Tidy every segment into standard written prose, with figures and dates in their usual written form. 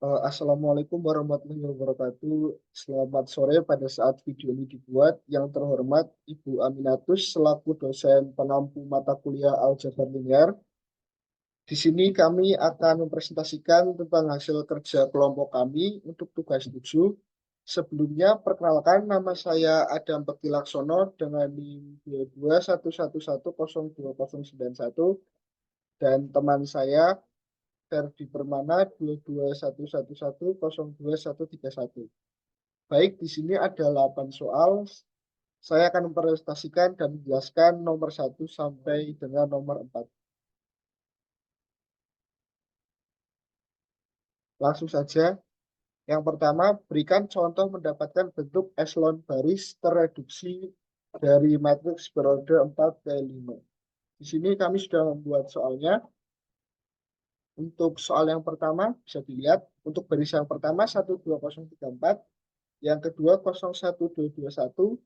Assalamualaikum warahmatullahi wabarakatuh. Selamat sore pada saat video ini dibuat. Yang terhormat Ibu Aminatus selaku dosen pengampu mata kuliah Aljabar Linear. Di sini kami akan mempresentasikan tentang hasil kerja kelompok kami untuk tugas 7. Sebelumnya, perkenalkan nama saya Adam Bekti Laksono dengan NIM 2211102091 dan teman saya Ferdi Permana 2211102131. Baik, di sini ada 8 soal. Saya akan mempresentasikan dan menjelaskan nomor 1 sampai dengan nomor 4. Langsung saja. Yang pertama, berikan contoh mendapatkan bentuk eselon baris tereduksi dari matriks berorde 4 ke 5. Di sini kami sudah membuat soalnya. Untuk soal yang pertama, bisa dilihat. Untuk baris yang pertama 12034, yang kedua 01221,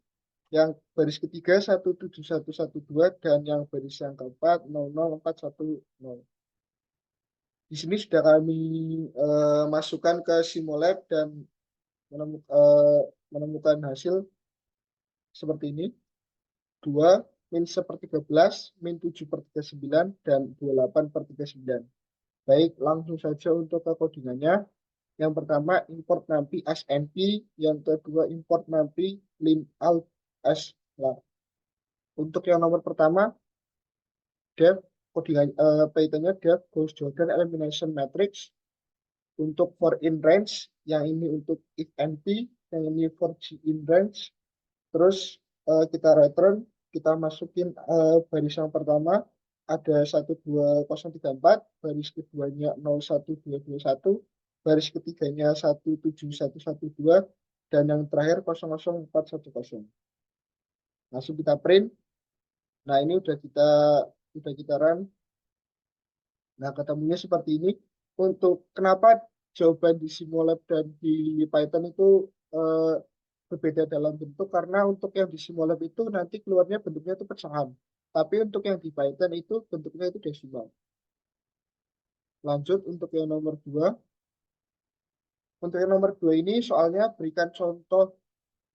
yang baris ketiga 17112, dan yang baris yang keempat 00410. Di sini sudah kami masukkan ke Simolab dan menemukan hasil seperti ini. 2 min 1/13, min 7/39, dan 28/39. Baik, langsung saja untuk ke codingannya. Yang pertama, import nampi SNP. Yang kedua, import nampi lim alt s lar. Untuk yang nomor pertama, def codingan Pythonnya def Gauss Jordan Elimination Matrix. Untuk for in range, yang ini untuk if np, yang ini for g in range. Terus kita return, kita masukin baris yang pertama ada 12034, baris keduanya 01221, baris ketiganya 17112, dan yang terakhir 00410. Langsung kita print. Nah, ini udah kita run. Nah, ketemunya seperti ini. Untuk kenapa jawaban di Simolab dan di Python itu eh, berbeda dalam bentuk, karena untuk yang di Simolab itu nanti keluarnya bentuknya itu pecahan. Tapi untuk yang di Python itu bentuknya itu desimal. Lanjut untuk yang nomor 2. Untuk yang nomor 2 ini soalnya berikan contoh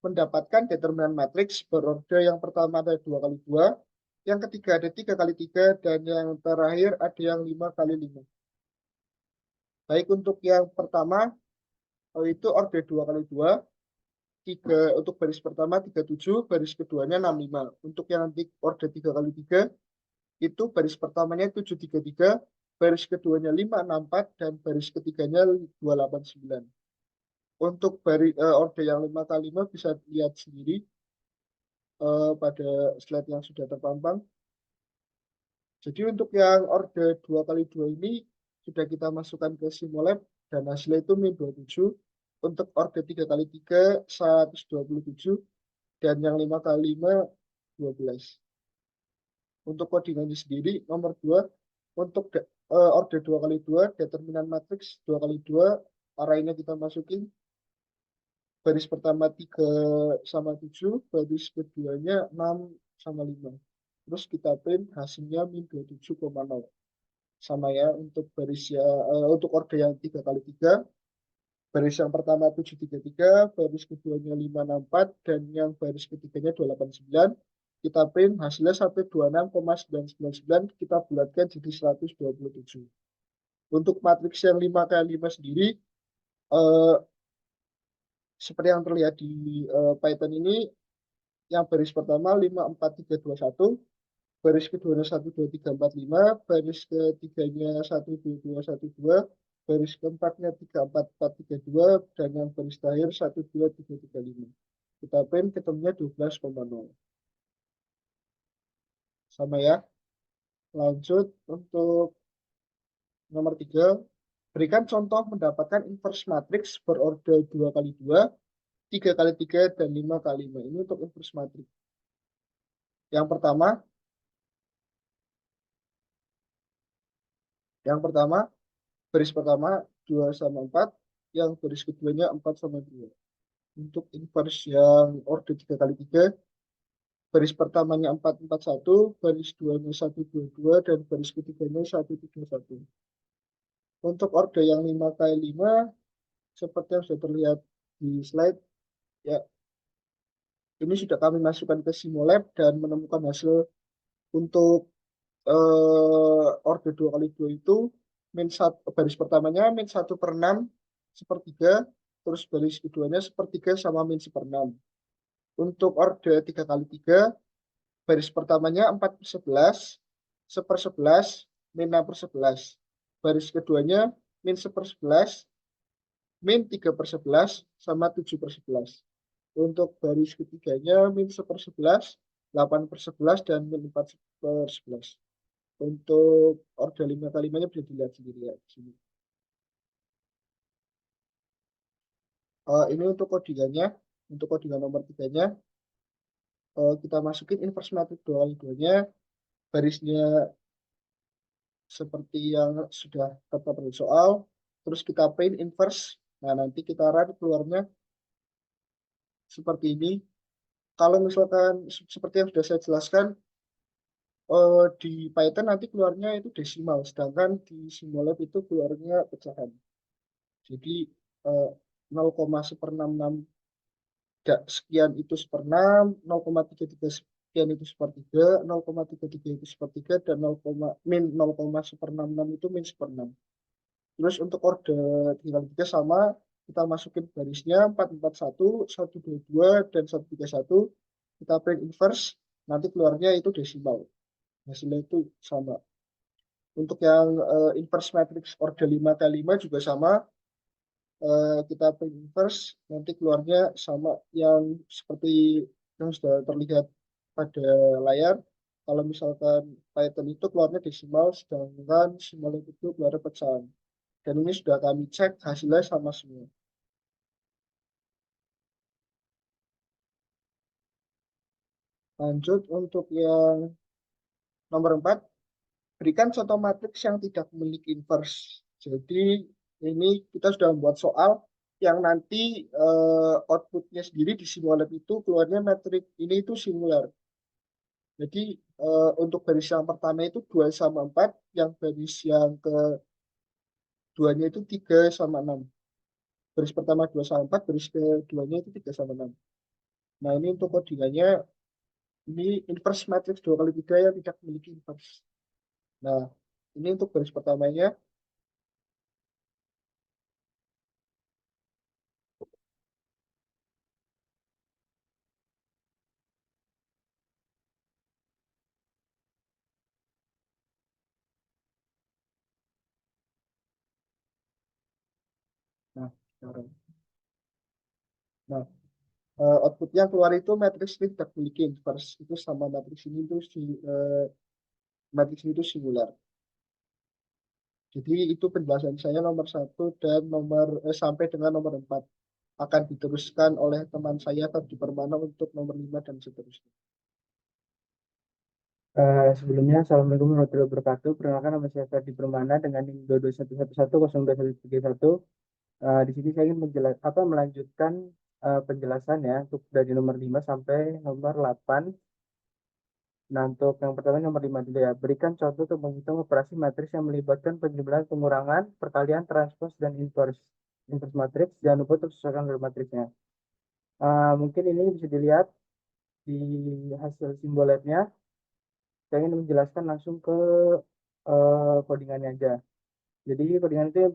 mendapatkan determinan matriks berorde yang pertama ada 2 kali 2, yang ketiga ada 3 kali 3, dan yang terakhir ada yang 5 kali 5. Baik, untuk yang pertama itu orde 2 kali 2. Untuk baris pertama 37, baris keduanya 65. Untuk yang nanti orde 3 kali 3 itu baris pertamanya 733, baris keduanya 564, dan baris ketiganya 289. Untuk orde yang 5 kali 5 bisa dilihat sendiri pada slide yang sudah terpampang. Jadi untuk yang orde 2 kali 2 ini sudah kita masukkan ke Simolab dan hasilnya itu min 27. Untuk orde 3 kali 3 127, dan yang 5 kali 5 12. Untuk codingannya sendiri nomor 2, untuk orde 2 kali 2 determinan matriks 2 kali 2, arraynya kita masukin baris pertama 3/7, baris keduanya 6/5. Terus kita print hasilnya min 27,0. Sama ya untuk baris ya, untuk orde yang 3 kali 3, baris yang pertama 733, baris keduanya 564, dan yang baris ketiganya 289. Kita print hasilnya sampai 26,999, kita bulatkan jadi 127. Untuk matriks yang 5 kali 5 sendiri, eh, seperti yang terlihat di Python ini, yang baris pertama 54321, baris keduanya 12345, baris ketiganya 12212, baris keempatnya 34432, dan yang baris terakhir 12335. Kita print ketemunya 12,0. Sama ya. Lanjut untuk nomor 3. Berikan contoh mendapatkan inverse matrix berorde 2 kali 2, 3 kali 3, dan 5 kali 5. Ini untuk inverse matrix. Yang pertama, baris pertama 2/4, yang baris keduanya 4/2. Untuk inverse yang orde 3 kali 3, baris pertamanya 441, baris duanya 122, dan baris ketiganya 131. Untuk orde yang 5 kali 5, seperti yang sudah terlihat di slide, ya ini sudah kami masukkan ke Simolab dan menemukan hasil untuk order 2 kali 2 itu baris pertamanya min 1/6 sepertiga, terus baris keduanya sepertiga sama min 1/6. Untuk order 3 kali 3, baris pertamanya 4/11, 1/11, min 6/11. Baris keduanya min 1/11, min 3/11, sama 7/11. Untuk baris ketiganya min 1/11, 8/11, dan min 4/11. Untuk order 5 kali 5-nya bisa dilihat sendiri ya di sini. Ini untuk codingannya. Untuk codingan nomor 3-nya, kita masukin inverse matrix 2 kali 2-nya. Barisnya seperti yang sudah tertera di soal. Terus kita print inverse. Nah, nanti kita run keluarnya seperti ini. Kalau misalkan seperti yang sudah saya jelaskan, di Python nanti keluarnya itu desimal, sedangkan di Simolab itu keluarnya pecahan. Jadi 0,166 sekian itu 1/6, 0,33 sekian itu 1/3, 0,33 itu 1/3, dan min 0,166 itu min 1/6. Terus untuk order 3 kali 3 sama, kita masukin barisnya 441, 122, dan 131. Kita print inverse, nanti keluarnya itu desimal. Hasilnya itu sama. Untuk yang inverse matrix order 5 kali 5 juga sama. Kita print inverse, nanti keluarnya sama yang seperti yang sudah terlihat pada layar. Kalau misalkan Python itu keluarnya desimal, sedangkan Simolab itu keluarnya pecahan. Dan ini sudah kami cek, hasilnya sama semua. Lanjut untuk yang nomor 4, berikan contoh matriks yang tidak memiliki inverse. Jadi ini kita sudah membuat soal yang nanti outputnya sendiri di Simolab itu keluarnya matriks ini itu singular. Jadi untuk baris yang pertama itu 2/4, yang baris yang keduanya itu 3/6. Baris pertama 2/4, baris keduanya itu 3/6. Nah, ini untuk codingannya, ini inverse matrix 2 kali 3 yang tidak memiliki inverse. Nah, ini untuk baris pertamanya. Nah, sekarang. Nah, output yang keluar itu matriks ini tidak memiliki inverse. Itu sama matriks ini itu matriks ini itu singular. Jadi itu penjelasan saya nomor 1 dan sampai dengan nomor 4. Akan diteruskan oleh teman saya Ferdi Permana untuk nomor 5 dan seterusnya. Sebelumnya, Assalamualaikum warahmatullahi wabarakatuh. Perkenalkan, nama saya Ferdi Permana dengan NIM 22111102131. Di sini saya ingin melanjutkan penjelasan ya untuk dari nomor 5 sampai nomor 8. Nah, untuk yang pertama nomor 5 dulu ya. Berikan contoh untuk menghitung operasi matriks yang melibatkan penjumlahan, pengurangan, perkalian, transpose, dan inverse. Inverse matriks, jangan lupa untuk sesuaikan dengan matriksnya. Mungkin ini bisa dilihat di hasil simbol labnya. Saya ingin menjelaskan langsung ke codingannya aja. Jadi codingan itu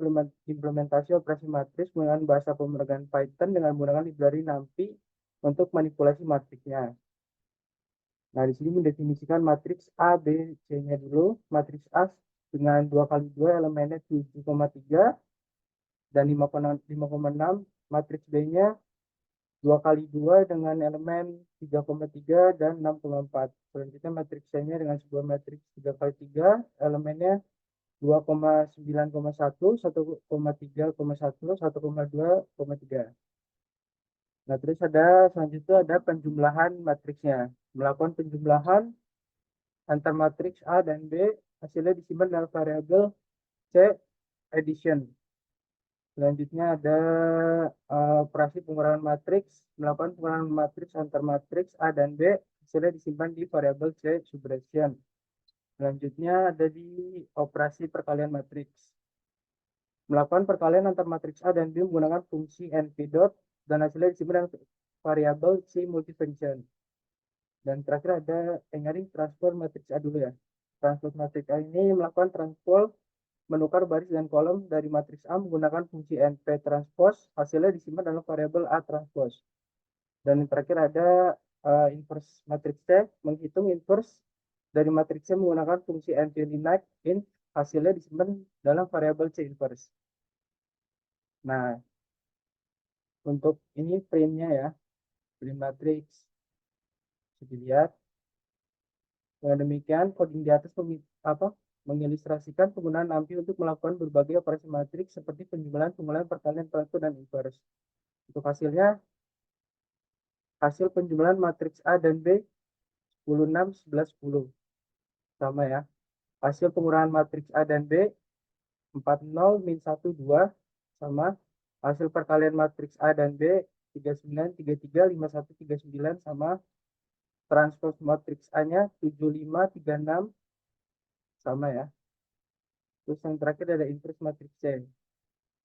implementasi operasi matriks menggunakan bahasa pemrograman Python dengan menggunakan library NumPy untuk manipulasi matriksnya. Nah, di sini mendefinisikan matriks A, B, C-nya dulu. Matriks A dengan 2 kali 2 elemennya 7,3 dan 5,6. Matriks B-nya 2 kali 2 dengan elemen 3,3 dan 6,4. Selanjutnya matriks C-nya dengan sebuah matriks 3 kali 3 elemennya 2,9,1, 1,3,1, 1,2,3. Nah, terus selanjutnya ada penjumlahan matriksnya. Melakukan penjumlahan antar matriks A dan B, hasilnya disimpan dalam variabel C addition. Selanjutnya ada operasi pengurangan matriks, melakukan pengurangan matriks antar matriks A dan B, hasilnya disimpan di variabel C subtraction. Selanjutnya ada di operasi perkalian matriks. Melakukan perkalian antar matriks A dan B menggunakan fungsi NP dot dan hasilnya disimpan dengan variabel C multifunction. Dan terakhir ada engineering transform matriks A dulu ya. Transform matriks A ini melakukan transpose menukar baris dan kolom dari matriks A menggunakan fungsi NP transpose, hasilnya disimpan dalam variabel A transpose. Dan yang terakhir ada inverse matriks C, menghitung inverse dari matriks C menggunakan fungsi NP line int, hasilnya disimpan dalam variabel C inverse. Nah, untuk ini printnya ya, print matrix. Bisa dilihat. Dengan demikian, coding di atas mengilustrasikan penggunaan AMPI untuk melakukan berbagai operasi matriks seperti penjumlahan, pengolahan, perkalian, transform, dan inverse. Untuk hasilnya, hasil penjumlahan matriks A dan B 10, 6, 11, 10. Sama ya. Hasil pengurahan matriks A dan B 40, min 1, 2. Sama. Hasil perkalian matriks A dan B 39, 33, 51, 39. Sama. Transpose matriks A-nya 75, 36. Sama ya. Terus yang terakhir ada inverse matriks C.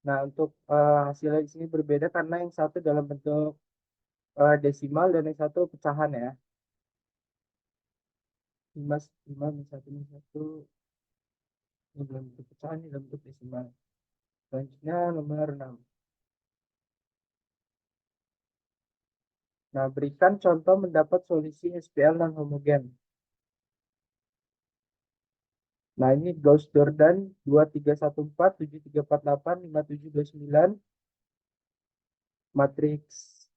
Nah, untuk hasilnya di sini berbeda karena yang satu dalam bentuk desimal dan yang satu pecahan ya. 5, 5, min 1, min 1. Ini dalam bentuk pecahan, ini dalam bentuk desimal. Selanjutnya nomor 6. Nah, berikan contoh mendapat solusi SPL non homogen. Nah, ini Gauss-Jordan 2314, 7348, 5729. Matriks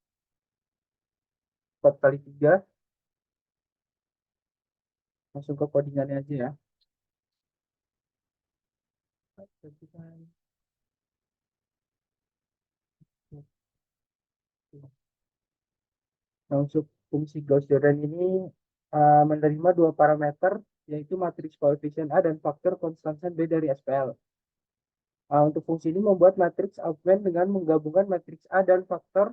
4 kali 3. Langsung ke codingannya aja ya. Nah, untuk fungsi Gauss-Jordan ini menerima dua parameter, yaitu matriks koefisien A dan faktor konstantan B dari SPL. Untuk fungsi ini membuat matriks augment dengan menggabungkan matriks A dan faktor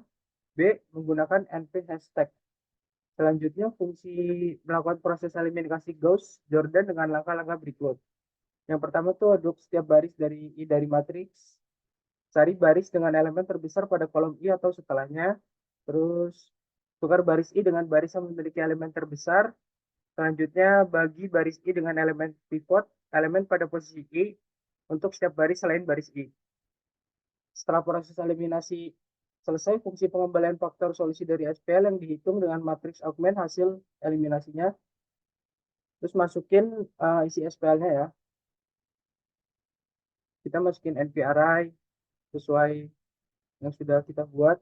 B menggunakan NP hashtag. Selanjutnya, fungsi melakukan proses eliminasi Gauss-Jordan dengan langkah-langkah berikut. Yang pertama tuh aduk setiap baris dari I dari matriks. Cari baris dengan elemen terbesar pada kolom I atau setelahnya. Terus tukar baris I dengan baris yang memiliki elemen terbesar. Selanjutnya bagi baris I dengan elemen pivot, elemen pada posisi I untuk setiap baris selain baris I. Setelah proses eliminasi selesai, fungsi pengembalian faktor solusi dari SPL yang dihitung dengan matriks augment hasil eliminasinya. Terus masukin isi SPL-nya ya. Kita masukin NPRI sesuai yang sudah kita buat.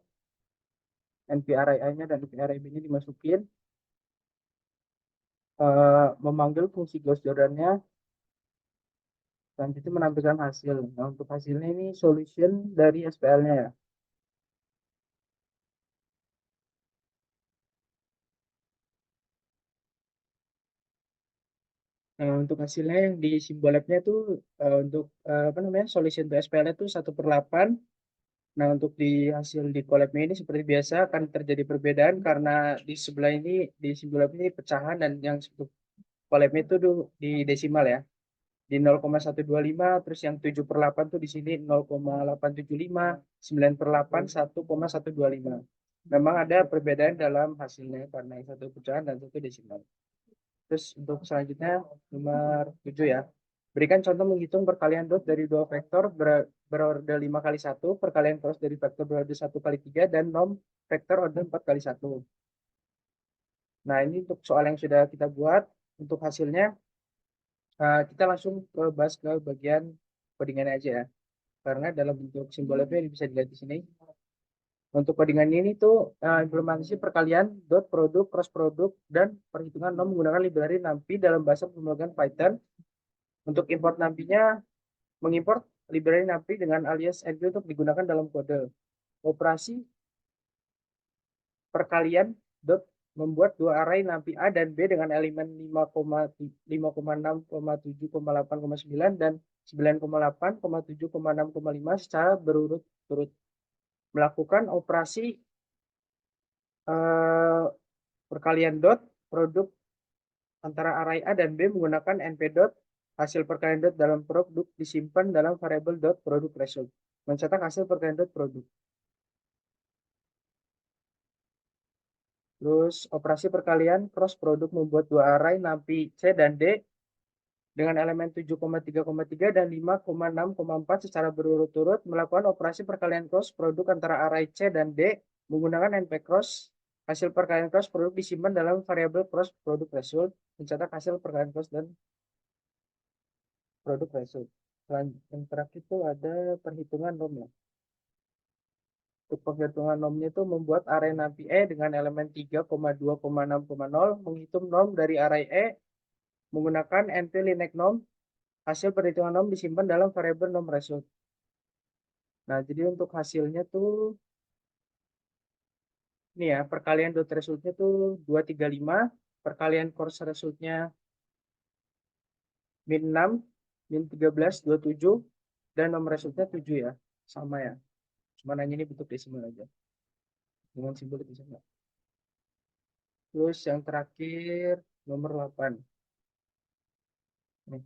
NPRI-nya dan NPRI-nya dimasukin. Memanggil fungsi Gauss-Jordan-nya. Selanjutnya menampilkan hasil. Nah, untuk hasilnya ini solution dari SPL-nya ya. Nah, untuk hasilnya yang di simbol lab-nya itu untuk solution to SPL itu 1/8. Nah, untuk di hasil di collab-nya ini seperti biasa akan terjadi perbedaan karena di sebelah ini di simbol lab ini pecahan dan yang collab-nya itu di desimal ya. Di 0,125, terus yang 7/8 tuh di sini 0,875, 9/8 1,125. Memang ada perbedaan dalam hasilnya karena yang satu pecahan dan satu desimal. Terus untuk selanjutnya nomor 7 ya. Berikan contoh menghitung perkalian dot dari dua vektor berorder 5 kali 1, perkalian cross dari vektor berorder 1 kali 3, dan norm vektor order 4 kali 1. Nah, ini untuk soal yang sudah kita buat. Untuk hasilnya, kita langsung bahas ke bagian codingan aja ya. Karena dalam bentuk simbol F ini bisa dilihat di sini. Untuk codingan ini tuh implementasi perkalian, dot, produk, cross produk, dan perhitungan norm menggunakan library NumPy dalam bahasa pemrograman Python. Untuk import NumPy-nya, mengimport library NumPy dengan alias NP untuk digunakan dalam kode. Operasi perkalian dot membuat dua array NumPy A dan B dengan elemen 5,6,7,8,9 dan 9,8,7,6,5 secara berurut-urut. Melakukan operasi perkalian dot produk antara array A dan B menggunakan np dot hasil perkalian dot dalam produk disimpan dalam variabel dot produk result. Mencetak hasil perkalian dot produk. Terus operasi perkalian cross produk membuat dua array napi C dan D dengan elemen 7,3,3 dan 5,6,4 secara berurut-urut melakukan operasi perkalian cross produk antara array C dan D menggunakan NP cross. Hasil perkalian cross produk disimpan dalam variabel cross produk result. Mencetak hasil perkalian cross dan produk result. Yang terakhir itu ada perhitungan norm ya. Untuk penghitungan normnya itu membuat array napi E dengan elemen 3,2,6,0 menghitung norm dari array E menggunakan NP linear norm. Hasil perhitungan norm disimpan dalam variabel norm result. Nah, jadi untuk hasilnya tuh ini ya, perkalian dot resultnya tuh 235, perkalian course resultnya min 6, min 13, 27, dan nomor resultnya 7 ya. Sama ya. Cuma nanya ini bentuk desimal aja. Dengan simbol desimal. Terus yang terakhir nomor 8. Nih.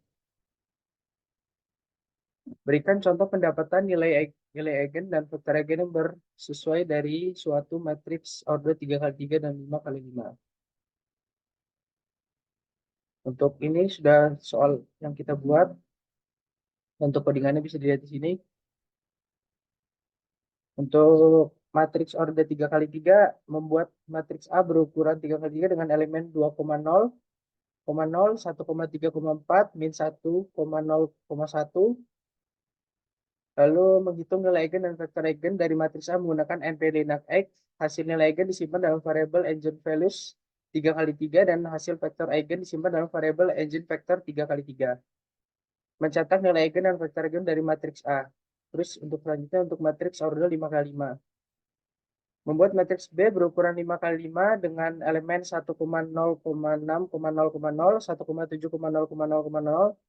Berikan contoh pendapatan nilai eigen dan vektor eigen yang bersesuai dari suatu matriks order 3x3 dan 5x5. Untuk ini sudah soal yang kita buat. Untuk codingannya bisa dilihat di sini. Untuk matriks order 3x3 membuat matriks A berukuran 3x3 dengan elemen 2,0, 0, 1,3,4, min 1,0,1. Lalu menghitung nilai eigen dan vektor eigen dari matriks A menggunakan NP linear X. Hasil nilai eigen disimpan dalam variabel eigenvalues 3x3 dan hasil vektor eigen disimpan dalam variabel eigenvector 3x3. Mencetak nilai eigen dan vektor eigen dari matriks A. Terus untuk selanjutnya untuk matriks order 5x5. Membuat matriks B berukuran 5x5 dengan elemen 1,0,6,0,0, 1,7,0,0,0,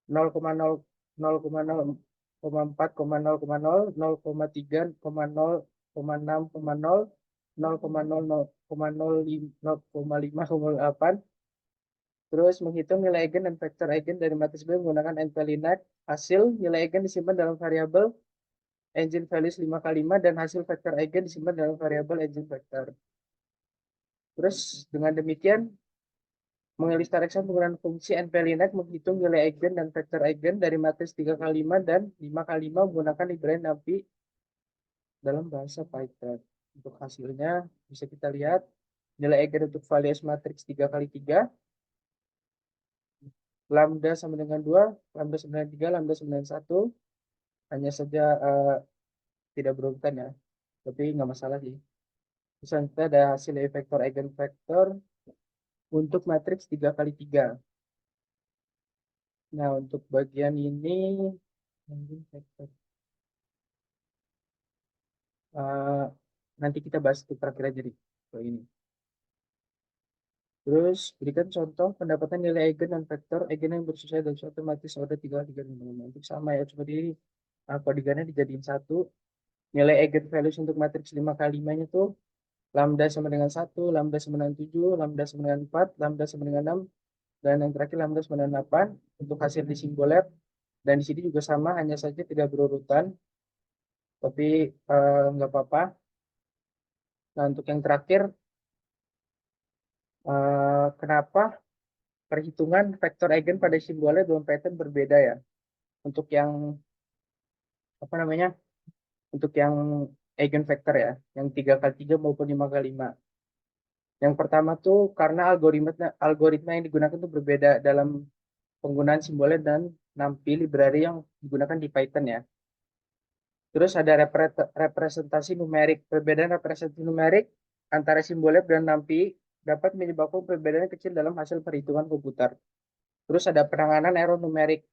0,0,0,4,0,0, 0,3,0,6,0, 0,0,0,5,8. Terus menghitung nilai eigen dan vektor eigen dari matriks B menggunakan NP linear. Hasil nilai eigen disimpan dalam variabel eigenvalues 5x5 dan hasil vektor eigen disimpan dalam variabel eigenvector. Terus dengan demikian mengilustrasikan penggunaan fungsi NP linear menghitung nilai eigen dan vektor eigen dari matriks 3x5 dan 5x5 menggunakan library NumPy dalam bahasa Python. Untuk hasilnya bisa kita lihat nilai eigen untuk values matriks 3x3 lambda sama dengan 2, lambda sama dengan 3, lambda sama dengan 1. Hanya saja tidak berurutan ya, tapi nggak masalah sih. Terus kita ada hasil dari vektor eigenvector untuk matriks 3x3. Nah, untuk bagian ini nanti kita bahas itu terakhir aja nih. Ini. Terus berikan contoh pendapatan nilai eigen dan vektor eigen yang bersesuaian dengan suatu matriks order 3x3 untuk sama ya, coba di kodigannya dijadiin satu. Nilai eigen values untuk matriks 5x5-nya tuh lambda sama dengan 1, lambda sama dengan 7, lambda sama dengan 4, lambda sama dengan 6, dan yang terakhir lambda sama dengan 8 untuk hasil di simbol lab. Dan di sini juga sama, hanya saja tidak berurutan, tapi nggak apa-apa. Nah, untuk yang terakhir, kenapa perhitungan vektor eigen pada simbolnya dalam Python berbeda ya? Untuk yang apa namanya? Untuk yang eigen vektor ya, yang 3x3 maupun 5x5. Yang pertama tuh karena algoritma yang digunakan itu berbeda dalam penggunaan simbolnya dan NumPy library yang digunakan di Python ya. Terus ada representasi numerik. Perbedaan representasi numerik antara simbolab dan NumPy dapat menyebabkan perbedaan kecil dalam hasil perhitungan komputer. Terus ada penanganan error numerik.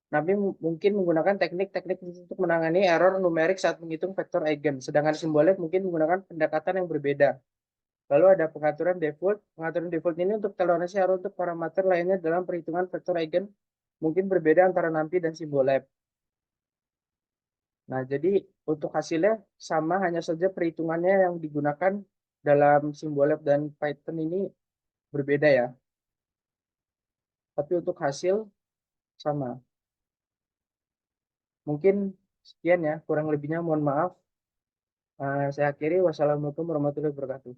NumPy mungkin menggunakan teknik-teknik untuk menangani error numerik saat menghitung vektor eigen. Sedangkan simbolab mungkin menggunakan pendekatan yang berbeda. Lalu ada pengaturan default. Pengaturan default ini untuk toleransi error untuk parameter lainnya dalam perhitungan vektor eigen mungkin berbeda antara NumPy dan simbolab. Nah, jadi untuk hasilnya sama, hanya saja perhitungannya yang digunakan dalam Symbolab dan Python ini berbeda ya. Tapi untuk hasil sama. Mungkin sekian ya, kurang lebihnya mohon maaf. Saya akhiri. Wassalamualaikum warahmatullahi wabarakatuh.